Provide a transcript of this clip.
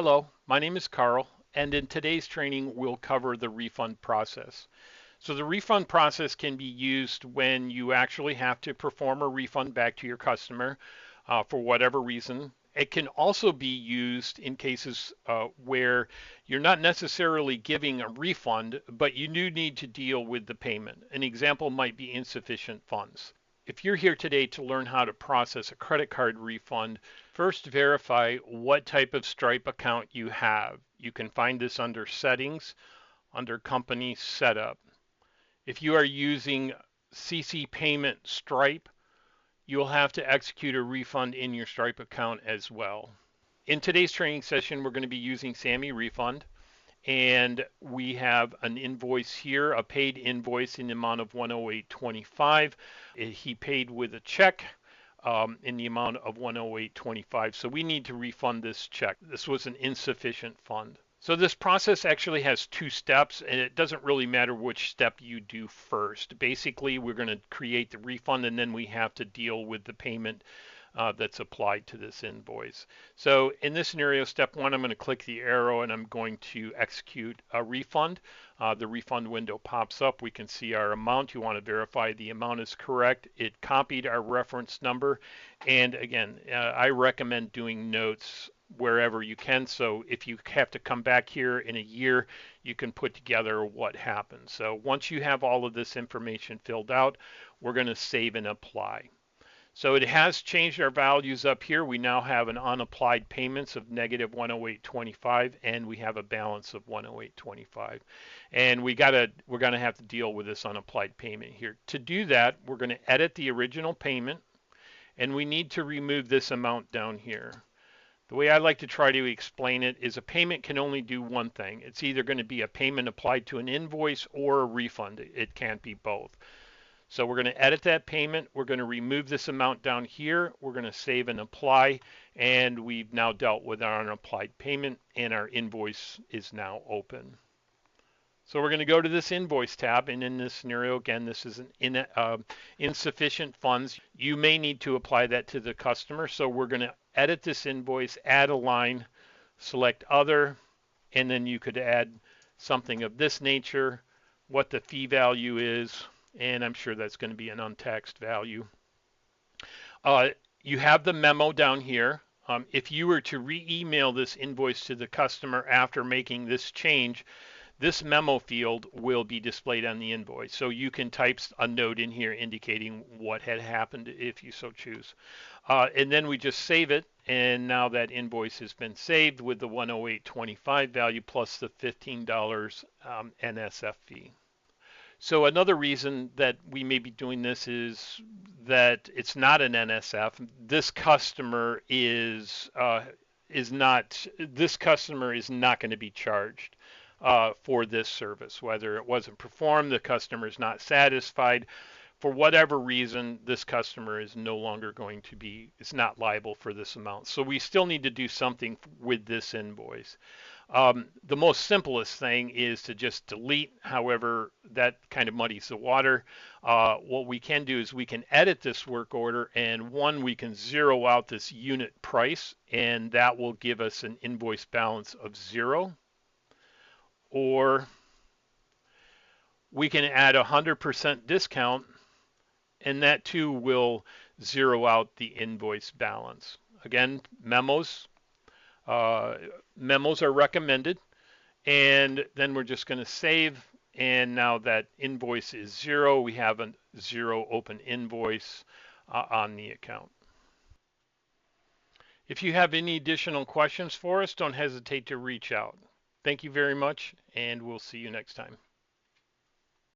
Hello, my name is Carl, and in today's training, we'll cover the refund process. So the refund process can be used when you actually have to perform a refund back to your customer for whatever reason. It can also be used in cases where you're not necessarily giving a refund, but you do need to deal with the payment. An example might be insufficient funds. If you're here today to learn how to process a credit card refund, first verify what type of Stripe account you have. You can find this under Settings, under Company Setup. If you are using CC Payment Stripe, you'll have to execute a refund in your Stripe account as well. In today's training session, we're going to be using Sammy Refund. And we have an invoice here, a paid invoice in the amount of 108.25. He paid with a check in the amount of 108.25. So we need to refund this check. This was an insufficient fund. So this process actually has two steps, and it doesn't really matter which step you do first. Basically, we're going to create the refund, and then we have to deal with the payment that's applied to this invoice. So in this scenario, step one, I'm going to click the arrow and I'm going to execute a refund. The refund window pops up. We can see our amount. You want to verify the amount is correct. It copied our reference number. And again, I recommend doing notes wherever you can. So if you have to come back here in a year, you can put together what happened. So once you have all of this information filled out, we're going to save and apply. So it has changed our values up here. We now have an unapplied payments of negative 108.25, and we have a balance of 108.25. And we're going to have to deal with this unapplied payment here. To do that, we're going to edit the original payment, and we need to remove this amount down here. The way I like to try to explain it is a payment can only do one thing. It's either going to be a payment applied to an invoice or a refund. It can't be both. So we're going to edit that payment. We're going to remove this amount down here. We're going to save and apply. And we've now dealt with our unapplied payment, and our invoice is now open. So we're going to go to this invoice tab. And in this scenario, again, this is an insufficient funds. You may need to apply that to the customer. So we're going to edit this invoice, add a line, select other, and then you could add something of this nature, what the fee value is, and I'm sure that's going to be an untaxed value. You have the memo down here. If you were to re-email this invoice to the customer after making this change, this memo field will be displayed on the invoice. So you can type a note in here indicating what had happened if you so choose. And then we just save it, and now that invoice has been saved with the 108.25 value plus the $15 NSF fee. So another reason that we may be doing this is that it's not an NSF. This customer is not going to be charged for this service. Whether it wasn't performed, the customer is not satisfied. For whatever reason, this customer is no longer going to be, it's not liable for this amount. So we still need to do something with this invoice. The most simplest thing is to just delete. However, that kind of muddies the water. What we can do is we can edit this work order, and we can zero out this unit price, and that will give us an invoice balance of 0. Or we can add 100% discount, and that too will zero out the invoice balance. Again, memos are recommended, and then we're just going to save, and now that invoice is 0. We have a 0 open invoice on the account. If you have any additional questions for us, don't hesitate to reach out. Thank you very much, and we'll see you next time.